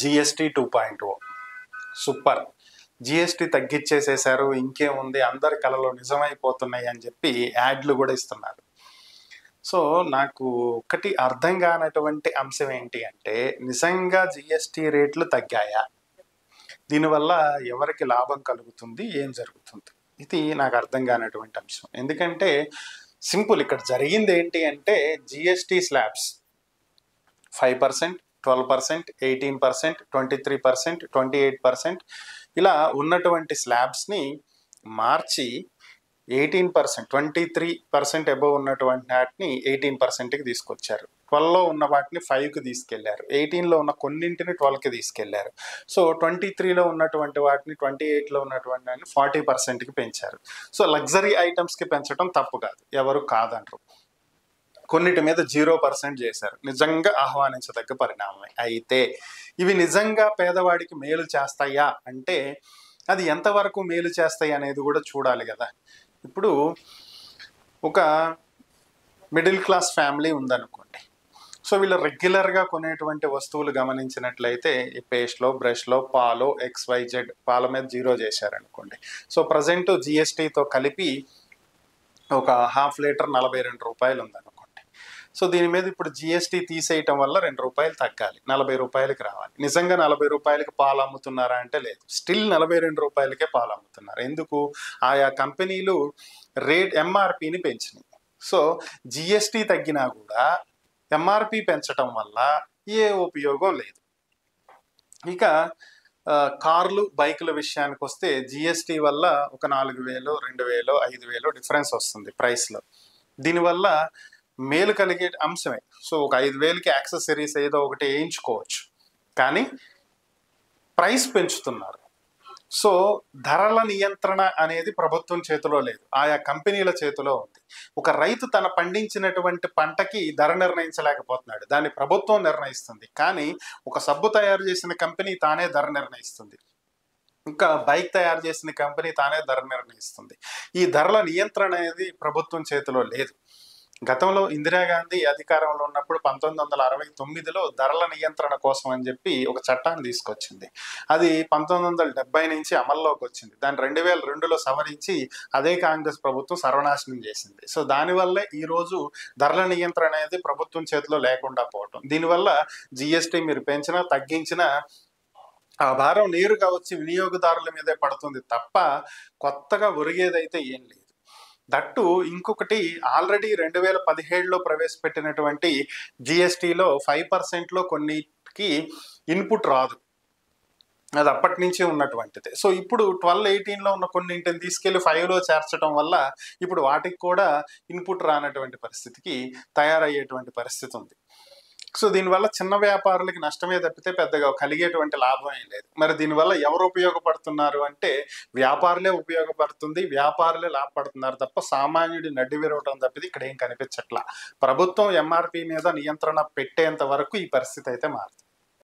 GST 2.0 super. GST తగ్గించేసేసారు, ఇంకేముంది, అందరి కళలు నిజమైపోతున్నాయి అని చెప్పి యాడ్లు కూడా ఇస్తున్నారు. సో నాకు ఒకటి అర్థం కానటువంటి అంశం ఏంటి అంటే, నిజంగా జిఎస్టీ రేట్లు తగ్గాయా? దీనివల్ల ఎవరికి లాభం కలుగుతుంది, ఏం జరుగుతుంది? ఇది నాకు అర్థం కానటువంటి అంశం. ఎందుకంటే సింపుల్, ఇక్కడ జరిగింది ఏంటి అంటే జిఎస్టీ స్లాబ్స్ 5%, 12%, 18%, 23%, 28% ఇలా ఉన్నటువంటి స్లాబ్స్ని మార్చి 18%, 23% అబోవ్ ఉన్నటువంటి వాటిని 18%కి తీసుకొచ్చారు. 12లో ఉన్న వాటిని 5కి తీసుకెళ్లారు. 18లో ఉన్న కొన్నింటిని 12కి తీసుకెళ్లారు. సో 23లో ఉన్నటువంటి వాటిని 28లో ఉన్నటువంటి వాటిని 40%కి పెంచారు. సో లగ్జరీ ఐటమ్స్కి పెంచడం తప్పు కాదు, ఎవరు కాదంటారు. కొన్నిటి మీద 0% చేశారు, నిజంగా ఆహ్వానించదగ్గ పరిణామమే. అయితే ఇవి నిజంగా పేదవాడికి మేలు చేస్తాయా అంటే అది ఎంతవరకు మేలు చేస్తాయి అనేది కూడా చూడాలి కదా. ఇప్పుడు ఒక మిడిల్ క్లాస్ ఫ్యామిలీ ఉందనుకోండి. సో వీళ్ళు రెగ్యులర్గా కొనేటువంటి వస్తువులు గమనించినట్లయితే ఈ పేస్ట్లో, బ్రష్లో, పాలు XYZ పాల మీద 0 చేశారనుకోండి. సో ప్రజెంట్ జిఎస్టీతో కలిపి ఒక హాఫ్ లీటర్ 42 రూపాయలు ఉందనుకోండి. సో దీని మీద ఇప్పుడు జిఎస్టీ తీసేయటం వల్ల 2 రూపాయలు తగ్గాలి, 40 రూపాయలకి రావాలి. నిజంగా 40 రూపాయలకి పాలు అమ్ముతున్నారా అంటే లేదు, స్టిల్ 42 రూపాయలకే పాలు అమ్ముతున్నారు. ఎందుకు? ఆయా కంపెనీలు రేట్ ఎంఆర్పిని పెంచినాయి. సో జిఎస్టీ తగ్గినా కూడా ఎంఆర్పి పెంచడం వల్ల ఏ ఉపయోగం లేదు. ఇక కార్లు, బైకుల విషయానికి వస్తే జిఎస్టీ వల్ల ఒక 4,000, 2,000, 5,000 డిఫరెన్స్ వస్తుంది ప్రైస్లో. దీనివల్ల మేలు కలిగే అంశమే. సో ఒక 5,000కి యాక్సెసరీస్ ఏదో ఒకటి వేయించుకోవచ్చు, కానీ ప్రైస్ పెంచుతున్నారు. సో ధరల నియంత్రణ అనేది ప్రభుత్వం చేతిలో లేదు, ఆయా కంపెనీల చేతిలో ఉంది. ఒక రైతు తన పండించినటువంటి పంటకి ధర నిర్ణయించలేకపోతున్నాడు, దాన్ని ప్రభుత్వం నిర్ణయిస్తుంది. కానీ ఒక సబ్బు తయారు చేసిన కంపెనీ తానే ధర నిర్ణయిస్తుంది, ఇంకా బైక్ తయారు చేసిన కంపెనీ తానే ధర నిర్ణయిస్తుంది. ఈ ధరల నియంత్రణ అనేది ప్రభుత్వం చేతిలో లేదు. గతంలో ఇందిరాగాంధీ అధికారంలో ఉన్నప్పుడు 1969లో ధరల నియంత్రణ కోసం అని చెప్పి ఒక చట్టాన్ని తీసుకొచ్చింది. అది 1970 నుంచి అమల్లోకి వచ్చింది. దాన్ని 2002లో సవరించి అదే కాంగ్రెస్ ప్రభుత్వం సర్వనాశనం చేసింది. సో దానివల్లే ఈరోజు ధరల నియంత్రణ అనేది ప్రభుత్వం చేతిలో లేకుండా పోవటం. దీనివల్ల జిఎస్టీ మీరు పెంచినా తగ్గించినా ఆ భారం నేరుగా వచ్చి వినియోగదారుల మీదే పడుతుంది తప్ప కొత్తగా ఒరిగేదైతే ఏం లేదు. దట్టు ఇంకొకటి, ఆల్రెడీ 2017లో ప్రవేశపెట్టినటువంటి జిఎస్టీలో 5%లో కొన్నిటికి ఇన్పుట్ రాదు, అది అప్పటి నుంచి ఉన్నటువంటిది. సో ఇప్పుడు 12, 18లో ఉన్న కొన్నింటిని తీసుకెళ్లి 5లో చేర్చడం వల్ల ఇప్పుడు వాటికి కూడా ఇన్పుట్ రానటువంటి పరిస్థితికి తయారయ్యేటువంటి పరిస్థితి ఉంది. సో దీనివల్ల చిన్న వ్యాపారులకి నష్టమే తప్పితే పెద్దగా కలిగేటువంటి లాభం ఏం లేదు. మరి దీనివల్ల ఎవరు ఉపయోగపడుతున్నారు అంటే వ్యాపారులే ఉపయోగపడుతుంది, వ్యాపారులే లాభపడుతున్నారు తప్ప సామాన్యుడి నడ్డి విరవటం తప్పితే ఇక్కడ ఏం కనిపించట్లా. ప్రభుత్వం ఎంఆర్పి మీద నియంత్రణ పెట్టేంత వరకు ఈ పరిస్థితి అయితే మారుతుంది.